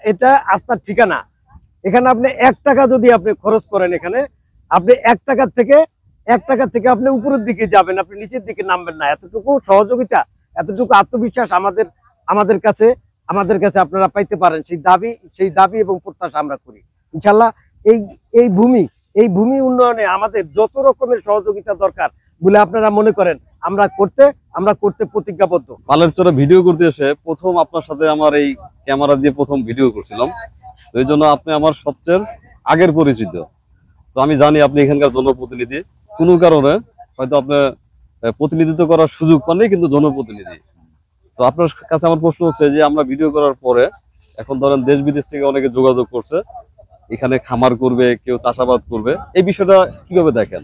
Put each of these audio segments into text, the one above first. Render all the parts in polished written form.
এটা আস্থার ঠিকানা। এখানে আপনি 1 টাকা যদি আপনি খরচ করেন, এখানে আপনি 1 টাকা থেকে আপনি উপরের দিকে যাবেন, আপনি নিচের দিকে নামবেন না। এতটুকু সহযোগিতা, এতটুকু আত্মবিশ্বাস আমাদের কাছে আপনারা পাইতে পারেন। সেই দাবি এবং প্রত্যাশা আমরা করি ইনশাল্লাহ। এই ভূমি উন্নয়নে আমাদের যত রকমের সহযোগিতা দরকার বলে আপনারা মনে করেন, আমরা করতে প্রতিজ্ঞাবদ্ধ। পালের চরে ভিডিও করতে এসে প্রথম আপনার সাথে আমার এই ক্যামেরা দিয়ে প্রথম ভিডিও করছিলাম, তো এই জন্য আপনি আমার সবচেয়ে আগের পরিচিত। তো আমি জানি আপনি এখানকার জনপ্রতিনিধি, কোনো কারণে হয়তো আপনি প্রতিনিধিত্ব করার সুযোগ পাননি, কিন্তু জনপ্রতিনিধি। তো আপনার কাছে আমার প্রশ্ন হচ্ছে যে আমরা ভিডিও করার পরে এখন ধরেন দেশ বিদেশ থেকে অনেকে যোগাযোগ করছে, এখানে খামার করবে, কেউ চাষাবাদ করবে, এই বিষয়টা কিভাবে দেখেন?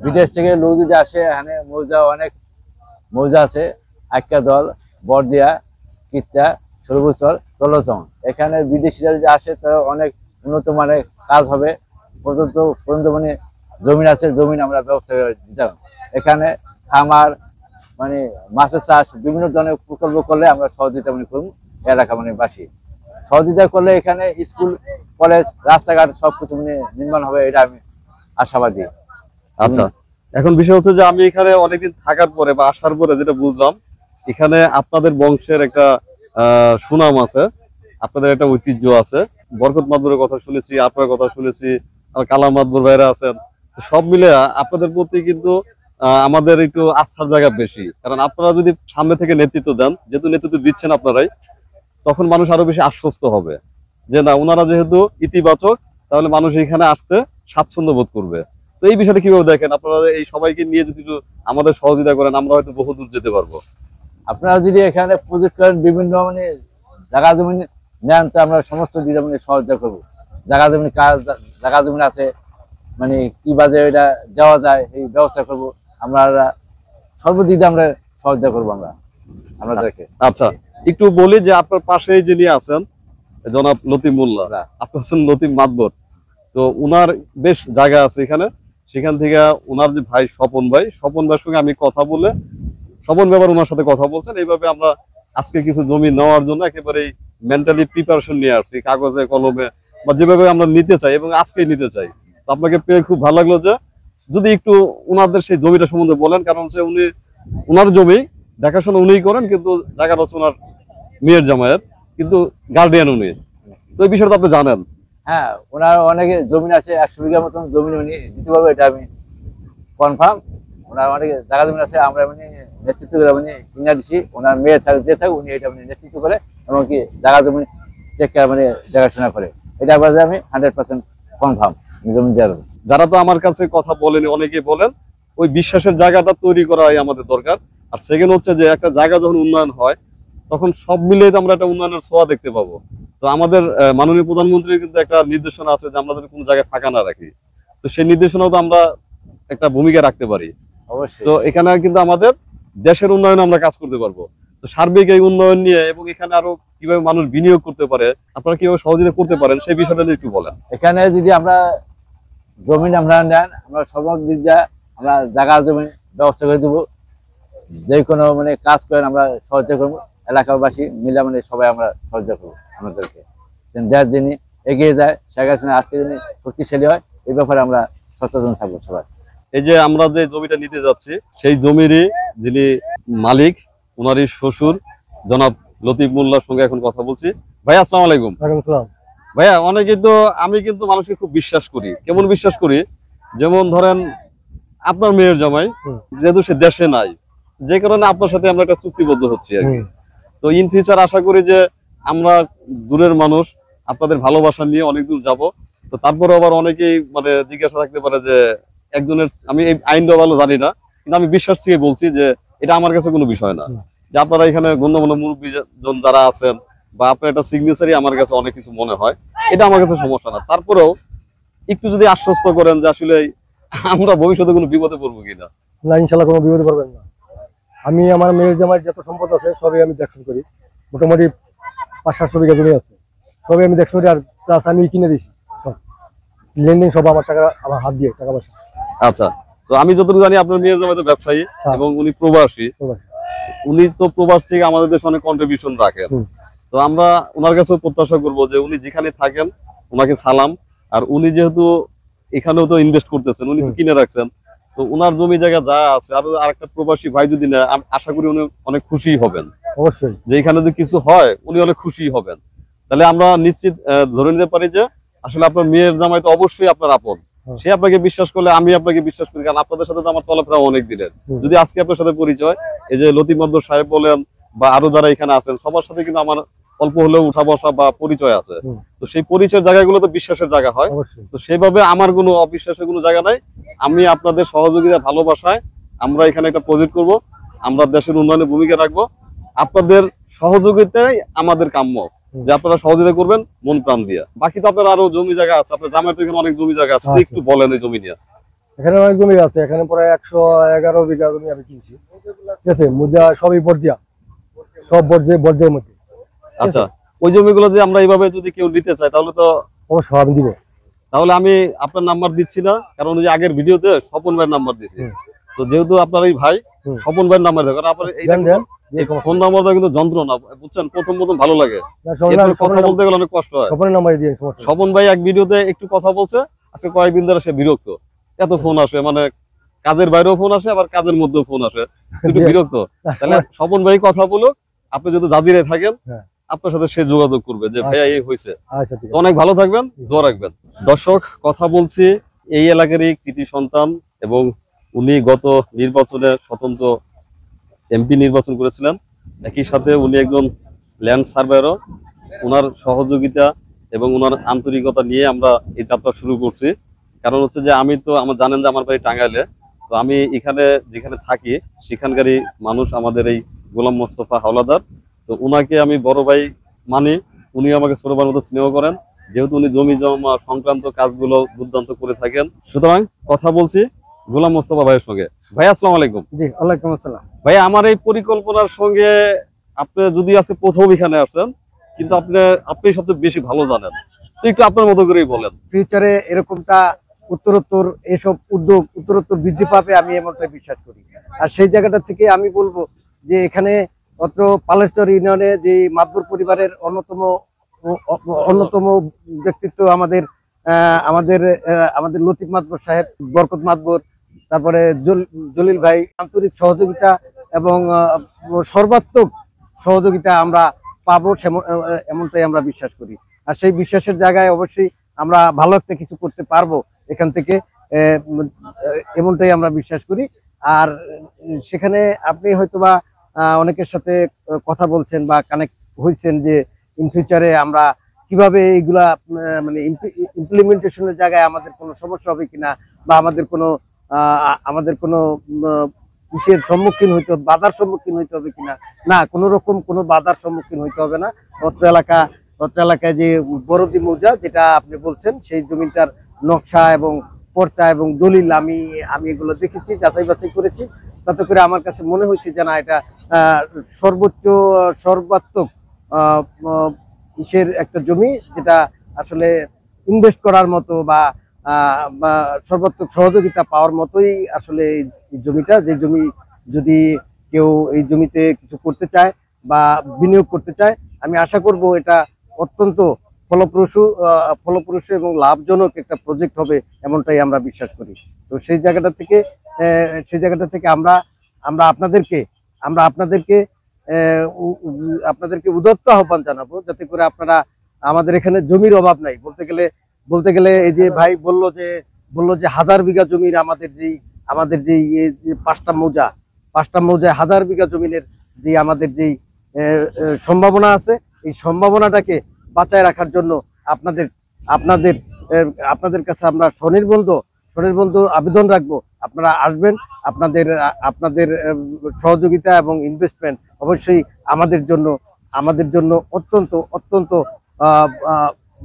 বিদেশ থেকে লোক যদি আসে, এখানে অনেক মৌজা আছে, আক্কা দল, বরদিয়া, কিত্তা, সরবুচর, তলচং। এখানে বিদেশিরা যদি আসে তারা অনেক উন্নত মানের কাজ হবে। পর্যন্ত মানে জমিন আছে, জমিন আমরা ব্যবস্থা করে দিতাম। এখানে খামার মানে মাছের চাষ, বিভিন্ন ধরনের প্রকল্প করলে আমরা সহযোগিতা মানে করবো এলাকা মানে বাসী। সহযোগিতা করলে এখানে স্কুল, কলেজ, রাস্তাঘাট সবকিছু মানে নির্মাণ হবে, এটা আমি আশাবাদী। আচ্ছা, এখন বিষয় হচ্ছে যে আমি এখানে অনেকদিন থাকার পরে বা আসার পরে যেটা বুঝলাম, এখানে আপনাদের বংশের একটা সুনাম আছে, আপনাদের একটা ঐতিহ্য আছে। বরকত মাদবরের কথা শুনেছি, আপনার কথা শুনেছি, কালাম মাদবর ভাইরা আছেন। সব মিলে আপনাদের প্রতি কিন্তু আমাদের একটু আস্থার জায়গা বেশি, কারণ আপনারা যদি সামনে থেকে নেতৃত্ব দেন, যেহেতু নেতৃত্ব দিচ্ছেন আপনারাই, তখন মানুষ আরো বেশি আশ্বস্ত হবে যে না, ওনারা যেহেতু ইতিবাচক, তাহলে মানুষ এখানে আসতে স্বাচ্ছন্দ্য বোধ করবে। তো এই বিষয়টা কিভাবে দেখেন? আপনারা এই সবাইকে নিয়ে যদি আমাদের সহযোগিতা করেন, আমরা হয়তো বহু দূর যেতে পারবো। আপনারা যদি এখানে প্রজেক্ট করেন, বিভিন্ন মানে জায়গা জমি নেন, তো আমরা সমস্ত দিকে মানে সহযোগিতা করবো। জায়গা জমি আছে, মানে কি বাজে এটা দেওয়া যায় এই ব্যবস্থা করব। আমরা সর্বদিকে আমরা সহযোগিতা করবো আপনাদেরকে। আচ্ছা, একটু বলি যে আপনার পাশে যিনি আছেন জনাব লতিফ মোল্লা, আপনি হচ্ছেন লতিফ মাদবর। তো উনার বেশ জায়গা আছে এখানে, সেখান থেকে উনার যে ভাই স্বপন ভাইয়ের সঙ্গে আমি কথা বলে, স্বপন ব্যাপার ওনার সাথে কথা বলছেন, এইভাবে আমরা আজকে কিছু জমি নেওয়ার জন্য একেবারে মেন্টালি প্রিপারেশন নিয়ে আসছি, কাগজে কলমে, বা যেভাবে আমরা নিতে চাই এবং আজকেই নিতে চাই। তো আপনাকে পেয়ে খুব ভালো লাগলো। যে যদি একটু ওনাদের সেই জমিটা সম্বন্ধে বলেন, কারণ হচ্ছে উনি ওনার জমি দেখাশোনা উনিই করেন, কিন্তু জায়গাটা হচ্ছে ওনার মেয়ের জামাইয়ের, কিন্তু গার্ডিয়ান উনি। তো এই বিষয়টা আপনি জানেন? হ্যাঁ, ওনার অনেক জমি আছে, 100 বিঘার মতন জমি উনি দিতে পারবো, এটা আমি কনফার্ম। ওনার অনেক জায়গা জমি আছে, আমরা মানে নেতৃত্ব করে মানে কিনে দিচ্ছি। ওনার মেয়ে যে থাক, উনি এটা মানে নেতৃত্ব করে, এমনকি জায়গা জমি মানে দেখাশোনা করে, এটা আমি 100% কনফার্ম জমি দেওয়ার। যারা তো আমার কাছে কথা বলেনি, অনেকে বলেন ওই বিশ্বাসের জায়গাটা তৈরি করাই আমাদের দরকার। আর সেকেন্ড হচ্ছে যে একটা জায়গা যখন উন্নয়ন হয়, তখন সব মিলিয়ে আমরা একটা উন্নয়নের ছোঁয়া দেখতে পাবো। তো আমাদের মাননীয় প্রধানমন্ত্রীর কিন্তু একটা নির্দেশনা আছে যে আমরা যদি কোনো জায়গায় ফাঁকা না রাখি, তো সেই নির্দেশনাও তো আমরা একটা ভূমিকা রাখতে পারি। অবশ্যই। তো এখানে কিন্তু আমাদের দেশের উন্নয়নে আমরা কাজ করতে পারবো। তো সার্বিক এই উন্নয়ন নিয়ে এবং এখানে আরো কিভাবে মানুষ বিনিয়োগ করতে পারে, আপনারা কিভাবে সহযোগিতা করতে পারেন, সেই বিষয়টা নিয়ে একটু বলেন। এখানে যদি আমরা জমি আমরা নেন, আমরা সমস্ত দিক দিয়ে আমরা জায়গা জমি ব্যবস্থা করে দেবো। যে কোনো মানে কাজ করেন আমরা সহযোগিতা করবো, এলাকাবাসী মিলে মানে সবাই আমরা সহযোগিতা করবো আমাদেরকে, দেশ যিনি এগিয়ে যায়, শেখ হাসিনা আজকে যিনি শক্তিশালী হয়, এই ব্যাপারে আমরা সচেতন থাকবো সবাই। এই যে আমরা যে জমিটা নিতে যাচ্ছি, সেই জমিরই যিনি মালিক, ওনারই শ্বশুর জনাব লতিফ মোল্লার সঙ্গে এখন কথা বলছি। ভাইয়া, আসসালামু আলাইকুম। ভাইয়া, আমি কিন্তু মানুষকে খুব বিশ্বাস করি। কেমন বিশ্বাস করি? যেমন ধরেন আপনার মেয়ের জামাই, যেহেতু সে দেশে নাই, যে কারণে আপনার সাথে আমরা একটা চুক্তিবদ্ধ হচ্ছি আর কি। তো ইন ফিউচার আশা করি যে আমরা দূরের মানুষ, আপনাদের ভালোবাসা নিয়ে অনেক দূর যাব। তো তারপরে আবার অনেকেই মানে জিজ্ঞাসা থাকতে পারে যে একজনের, আমি এই আইনটা ভালো জানি না, কিন্তু আমি বিশ্বাস থেকে বলছি যে এটা আমার কাছে কোনো বিষয় না। যে আপনারা এখানে গণ্যমান্য মুরব্বী যারা আছেন, বা আপনার একটা সিগনেচারই আমার কাছে অনেক কিছু মনে হয়, এটা আমার কাছে সমস্যা না। তারপরেও একটু যদি আশ্বস্ত করেন যে আসলে আমরা ভবিষ্যতে কোনো বিপদে পড়বো কিনা। না, ইনশাল্লাহ কোনো বিপদে পড়বেন না। আমি আমার মেয়ের জামাই যত সম্পদ আছে সবই আমি দেখশন করি। মোটামুটি 500-700 বিঘা জমি আছে, সবই আমি দেখশন করি। আর প্লাস আমি কিনে দিছি, সব লেনদেন সব আমার টাকা, আমার হাত দিয়ে টাকা পয়সা। আচ্ছা, তো আমি যতটুকু জানি আপনার মেয়ের জামাই তো ব্যবসায়ী এবং উনি প্রবাসী। উনি তো প্রবাস থেকে আমাদের দেশে অনেক কন্ট্রিবিউশন রাখেন। তো আমরা ওনার কাছেও প্রত্যাশা করবো যে উনি যেখানে থাকেন ওনাকে সালাম। আর উনি যেহেতু এখানেও তো ইনভেস্ট করতেছেন, উনি তো কিনে রাখছেন, তো ওনার জমি জায়গা যা আছে আর আরেকটা প্রবাসী ভাই যদি নেয় আশা করি উনি অনেক খুশি হবেন। অবশ্যই যে এখানে যদি কিছু হয় উনি অনেক খুশি হবেন। তাহলে আমরা নিশ্চিত ধরে নিতে পারি যে আসলে আপনার মেয়ের জামাই তো অবশ্যই আপনার আপন। সে আপনাকে বিশ্বাস করলে আমি আপনাকে বিশ্বাস করি, কারণ আপনাদের সাথে তো আমার চলাফেরা অনেক দিনের। যদি আজকে আপনার সাথে পরিচয়, এই যে লতিফ মাদবর সাহেব বলেন বা আরো যারা এখানে আছেন সবার সাথে কিন্তু আমার অল্প হলেও উঠা বসা বা পরিচয় আছে। তো সেই পরিচয়ের জায়গাগুলো তো বিশ্বাসের জায়গা হয়। তো সেভাবে আমার কোনো অবিশ্বাসের কোনো জায়গা নাই। আমি আপনাদের সহযোগিতা ভালোবাসায় আমরা এখানে একটা প্রজেক্ট করব, আমরা দেশের উন্নয়নে ভূমিকা রাখবো। আপনাদের সহযোগিতাই আমাদের কাম্য, যে আপনারা সহযোগিতা করবেন মন প্রাণ দিয়ে। বাকি তো আপনার আরো জমি জায়গা আছে, আপনার জামাই তো এখানে অনেক জমি জায়গা আছে, একটু বলেন এই জমি নিয়ে। এখানে অনেক জমি আছে, এখানে প্রায় 111 বিঘা জমি আমি কিনছি, ঠিক আছে। মুজা সবই বর্দিয়া, সব বর্দিয়ার মধ্যে। আচ্ছা, ওই জমিগুলো যে আমরা এইভাবে যদি কেউ নিতে চাই তাহলে তো অবশ্যই আমি দিব। তাহলে আমি আপনার নাম্বার দিচ্ছি না, কারণ ওই যে আগের ভিডিওতে স্বপন ভাইয়ের নাম্বার দিচ্ছি। তো যেহেতু আপনার এই ভাই স্বপন ভাইয়ের নাম্বার দেয়, কারণ আপনার ফোন নাম্বারটা কিন্তু যন্ত্র না, বুঝছেন, প্রথম কথা বলতে গেলে অনেক কষ্ট হয়। স্বপন ভাই এক ভিডিওতে একটু কথা বলছে, আজকে কয়েকদিন ধরে সে বিরক্ত, এত ফোন আসে, মানে কাজের বাইরেও ফোন আসে আবার কাজের মধ্যেও ফোন আসে, একটু বিরক্ত। তাহলে স্বপন ভাই কথা বলুক, আপনি যদি জাজিরে থাকেন আপনার সাথে সে যোগাযোগ করবে যে ভাইয়া এই হয়েছে। অনেক ভালো থাকবেন, দোয়া রাখবেন। দর্শক, কথা বলছি এই এলাকারই কৃতি সন্তান, এবং উনি গত নির্বাচনে স্বতন্ত্র এমপি নির্বাচন করেছিলেন। একই সাথে উনি একজন ল্যান্ড সার্ভেয়ারও। ওনার সহযোগিতা এবং ওনার আন্তরিকতা নিয়ে আমরা এই যাত্রা শুরু করছি। কারণ হচ্ছে যে আমি তো আমার জানেন যে আমার বাড়ি টাঙ্গাইলে, তো আমি এখানে যেখানে থাকি সেখানকারই মানুষ আমাদের এই গোলাম মোস্তফা হাওলাদার। তো উনাকে আমি বড় ভাই মানি, উনি আমাকে ছোট ভাইয়ের মতো স্নেহ করেন, যেহেতু উনি জমি জমা সংক্রান্ত কাজগুলো দুর্দান্ত করে থাকেন। সুতরাং কথা বলছি গোলাম মোস্তফা ভাইয়ের সঙ্গে। ভাই আসসালামু আলাইকুম। জি, ওয়ালাইকুম আসসালাম। ভাই, আমার এই পরিকল্পনার সঙ্গে আপনি যদি আজকে প্রথম এখানে আসছেন, কিন্তু আপনি সবচেয়ে বেশি ভালো জানেন, তো একটু আপনার মতো করেই বলেন। ফিউচারে এরকমটা উত্তরোত্তর এসব উদ্যোগ উত্তরোত্তর বৃদ্ধি পাবে, আমি এমনটাই বিশ্বাস করি। আর সেই জায়গাটা থেকে আমি বলবো যে এখানে অত্র পালেশ্বর ইউনিয়নে যে মাদবর পরিবারের অন্যতম ব্যক্তিত্ব আমাদের আমাদের লতিফ মাদবর সাহেব, বরকত মাদবর, তারপরে জলিল ভাই, আন্তরিক সহযোগিতা এবং সর্বাত্মক সহযোগিতা আমরা পাবো, এমনটাই আমরা বিশ্বাস করি। আর সেই বিশ্বাসের জায়গায় অবশ্যই আমরা ভালো একটা কিছু করতে পারবো এখান থেকে, এমনটাই আমরা বিশ্বাস করি। আর সেখানে আপনি হয়তোবা অনেকের সাথে কথা বলছেন বা কানেক্ট হয়েছেন যে ইন ফিউচারে আমরা কিভাবে এইগুলা মানে ইমপ্লিমেন্টেশনের জায়গায় আমাদের কোনো সমস্যা হবে কিনা, বা আমাদের কোনো কিসের সম্মুখীন হইতে হবে, বাধার সম্মুখীন হইতে হবে কিনা। না, কোনো রকম কোনো বাধার সম্মুখীন হইতে হবে না। অত্র এলাকায় যে বরদি মৌজা যেটা আপনি বলছেন, সেই জমিটার নকশা এবং পর্চা এবং দলিল আমি এগুলো দেখেছি, যাচাই বাছাই করেছি। তাতে করে আমার কাছে মনে হয়েছে যে না, এটা সর্বাত্মক ইসের একটা জমি, যেটা আসলে ইনভেস্ট করার মতো বা সর্বাত্মক সহযোগিতা পাওয়ার মতোই আসলে এই জমিটা। যে জমি যদি কেউ এই জমিতে কিছু করতে চায় বা বিনিয়োগ করতে চায়, আমি আশা করব এটা অত্যন্ত ফলপ্রসূ এবং লাভজনক একটা প্রজেক্ট হবে, এমনটাই আমরা বিশ্বাস করি। তো সেই জায়গাটা থেকে আমরা আপনাদেরকে উদাত্ত আহ্বান জানাবো, যাতে করে আপনারা, আমাদের এখানে জমির অভাব নাই বলতে গেলে এই যে ভাই বললো যে 1000 বিঘা জমির আমাদের যে 5টা মৌজায় 1000 বিঘা জমিনের যে আমাদের যে সম্ভাবনা আছে, এই সম্ভাবনাটাকে বাঁচায় রাখার জন্য আপনাদের কাছে আমরা স্বনির্বন্ধ আবেদন রাখবো। আপনারা আসবেন, আপনাদের সহযোগিতা এবং ইনভেস্টমেন্ট অবশ্যই আমাদের জন্য অত্যন্ত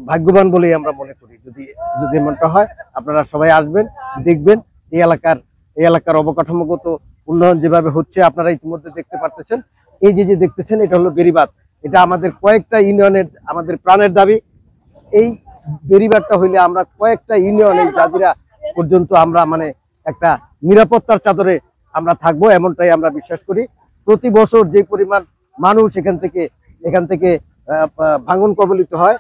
ভাগ্যবান বলেই আমরা মনে করি। যদি এমনটা হয়, আপনারা সবাই আসবেন, দেখবেন এই এলাকার অবকাঠামোগত উন্নয়ন যেভাবে হচ্ছে, আপনারা ইতিমধ্যে দেখতে পারতেছেন। এই যে দেখতেছেন, এটা হলো বেড়িবাঁধ। এটা আমাদের কয়েকটা ইউনিয়নের আমাদের প্রাণের দাবি। এই বেড়িবাঁধটা হইলে আমরা কয়েকটা ইউনিয়ন, এই জাজিরা পর্যন্ত আমরা মানে একটা নিরাপত্তার চাদরে আমরা থাকবো, এমনটাই আমরা বিশ্বাস করি। প্রতি বছর যে পরিমাণ মানুষ এখান থেকে ভাঙন কবলিত হয়,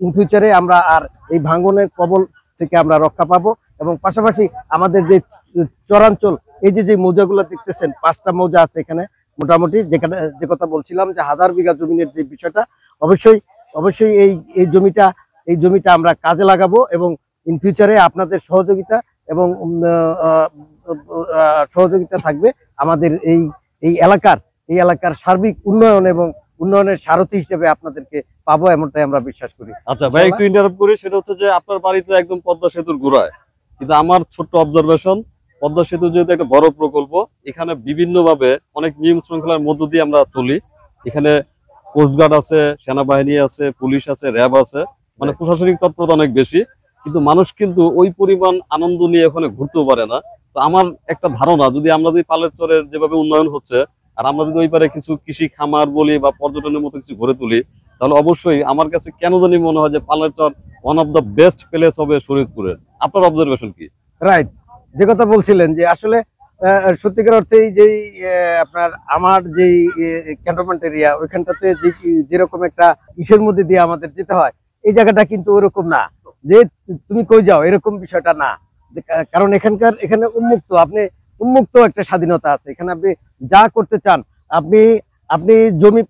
ইন ফিউচারে আমরা আর এই ভাঙনের কবল থেকে আমরা রক্ষা পাবো। এবং পাশাপাশি আমাদের যে চরাঞ্চল, এই যে মৌজাগুলো দেখতেছেন, 5টা মৌজা আছে এখানে মোটামুটি, যেখানে যে কথা বলছিলাম যে 1000 বিঘা জমিনের যে বিষয়টা, অবশ্যই এই জমিটা আমরা কাজে লাগাবো এবং ইন ফিউচারে আপনাদের সহযোগিতা এবং সহযোগিতা থাকবে আমাদের এই এলাকার সার্বিক উন্নয়ন এবং উন্নয়নের সারথি হিসেবে আপনাদেরকে পাবো, এমনটাই আমরা বিশ্বাস করি। আচ্ছা ভাই, একটু ইন্টারাপ্ট করি। সেটা হচ্ছে যে আপনার বাড়ি তো একদম পদ্মা সেতুর গোড়ায়, কিন্তু আমার ছোট্ট অবজারভেশন, পদ্মা সেতু যেহেতু একটা বড় প্রকল্প, এখানে বিভিন্নভাবে অনেক নিয়ম শৃঙ্খলার মধ্য দিয়ে আমরা চলি। এখানে কোস্টগার্ড আছে, সেনাবাহিনী আছে, পুলিশ আছে, র্যাব আছে, মানে প্রশাসনিক তৎপরতা অনেক বেশি, কিন্তু মানুষ কিন্তু ওই পরিমাণ আনন্দ নিয়ে ওখানে ঘুরতেও পারে না। তো আমার একটা ধারণা, যদি আমরা যদি পালের চরের যেভাবে উন্নয়ন হচ্ছে, আর আমরা যদি ওই পারে কিছু কৃষি খামার বলি বা পর্যটনের মতো কিছু গড়ে তুলি, তাহলে অবশ্যই আমার কাছে কেন জানি মনে হয় যে পালের চর one of the best place হবে শরীয়তপুরের। আপনার অবজারভেশন কি? রাইট, যে কথা বলছিলেন যে আসলে সত্যিকার অর্থেই যেই আপনার আমার যেই ক্যান্টনমেন্ট এরিয়া, ওইখানটাতে যেরকম একটা ইসের মধ্যে দিয়ে আমাদের যেতে হয়, এই জায়গাটা কিন্তু ওরকম না যে তুমি কই যাও, এরকম বিষয়টা না। কারণ এখানে উন্মুক্ত একটা স্বাধীনতা আছে। এখানে আপনি যা করতে চান, আপনি জমি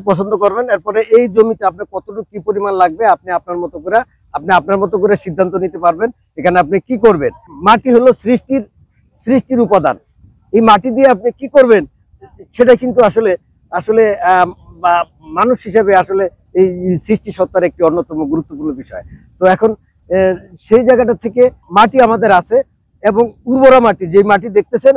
পছন্দ করবেন, এরপরে এই জমিতে আপনার কতটুকু কি পরিমাণ লাগবে আপনি আপনার মতো করে সিদ্ধান্ত নিতে পারবেন। এখানে আপনি কি করবেন, মাটি হলো সৃষ্টির উপাদান, এই মাটি দিয়ে আপনি কি করবেন সেটা কিন্তু আসলে মানুষ হিসেবে আসলে এই সৃষ্টি সত্তার একটি অন্যতম গুরুত্বপূর্ণ বিষয়। তো এখন সেই জায়গাটা থেকে মাটি আমাদের আছে, এবং উর্বরা মাটি, যে মাটি দেখতেছেন,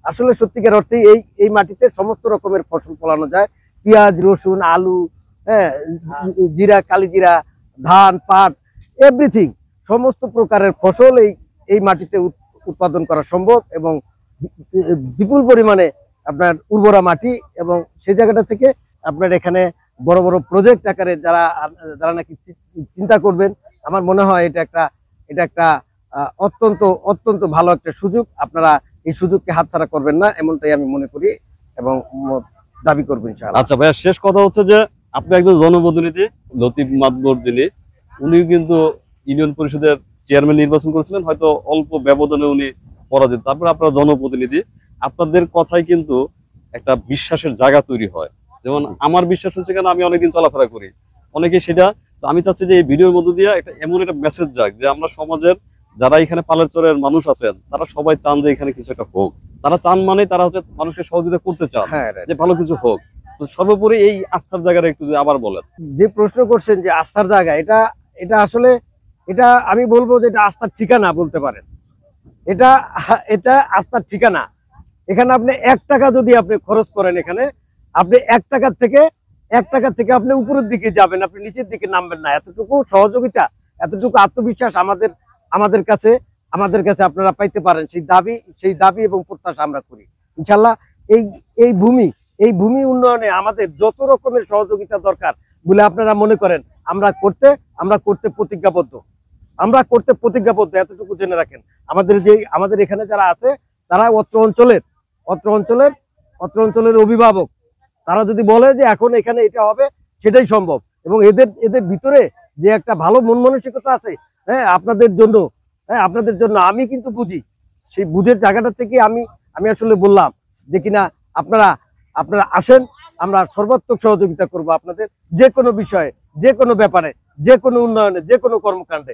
আসলে সত্যিকার অর্থে এই মাটিতে সমস্ত রকমের ফসল ফলানো যায়। পেঁয়াজ, রসুন, আলু, হ্যাঁ, জিরা, কালিজিরা, ধান, পাট, এভরিথিং, সমস্ত প্রকারের ফসল এই মাটিতে উৎপাদন করা সম্ভব, এবং বিপুল পরিমাণে আপনার উর্বরা মাটি। এবং সেই জায়গাটা থেকে আপনার এখানে বড় বড় প্রজেক্ট আকারে যারা নাকি চিন্তা করবেন, আমার মনে হয় এটা একটা অত্যন্ত ভালো একটা সুযোগ। আপনারা এই সুযোগকে হাতছাড়া করবেন না, এমনটাই আমি মনে করি এবং দাবি করবো ইনশাআল্লাহ। আচ্ছা ভাইয়া, শেষ কথা হচ্ছে যে আপনি একজন জনপ্রতিনিধি, লতিফ মাদবর যিনি, উনিও কিন্তু ইউনিয়ন পরিষদের চেয়ারম্যান নির্বাচন করেছিলেন, হয়তো অল্প ব্যবধানে উনি পরাজিত। তারপরে আপনারা জনপ্রতিনিধি, আপনাদের কথাই কিন্তু একটা বিশ্বাসের জায়গা তৈরি হয়। যেমন আমার বিশ্বাস হচ্ছে, কেন আমি অনেকদিন চলাফেরা করি, অনেকে সেটা। তো আমি চাচ্ছি যে এই ভিডিওর মধ্য দিয়ে এমন একটা মেসেজ যাক যে আমরা সমাজের যারা এখানে পালের চরের মানুষ আছেন, তারা সবাই চান যে এখানে কিছু একটা হোক। তারা চান মানে তারা হচ্ছে মানুষকে সহযোগিতা করতে চান, হ্যাঁ, যে ভালো কিছু হোক। তো সর্বোপরি এই আস্থার জায়গাটা একটু যদি আবার বলেন। যে প্রশ্ন করছেন যে আস্থার জায়গা, এটা আসলে আমি বলবো যে এটা আস্থার ঠিকানা বলতে পারেন। এটা আস্থার ঠিকানা। এখানে আপনি 1 টাকা যদি আপনি খরচ করেন, এখানে আপনি 1 টাকা থেকে আপনি উপরের দিকে যাবেন, আপনি নিচের দিকে নামবেন না। এতটুকু সহযোগিতা, এতটুকু আত্মবিশ্বাস আমাদের কাছে আপনারা পাইতে পারেন। সেই দাবি এবং প্রত্যাশা আমরা করি ইনশাল্লাহ। এই ভূমি উন্নয়নে আমাদের যত রকমের সহযোগিতা দরকার বলে আপনারা মনে করেন, আমরা করতে প্রতিজ্ঞাবদ্ধ। এতটুকু জেনে রাখেন, আমাদের এখানে যারা আছে, তারা অত্র অঞ্চলের অভিভাবক। তারা যদি বলে যে এখন এখানে এটা হবে, সেটাই সম্ভব। এবং এদের ভিতরে যে একটা ভালো মন মানসিকতা আছে, হ্যাঁ, আপনাদের জন্য আমি কিন্তু বুঝি। সেই বুঝের জায়গাটা থেকে আমি আসলে বললাম যে কিনা আপনারা আসেন, আমরা সর্বাত্মক সহযোগিতা করব আপনাদের, যে কোনো বিষয়ে, যে কোনো ব্যাপারে, যে কোনো উন্নয়নে, যে কোনো কর্মকাণ্ডে।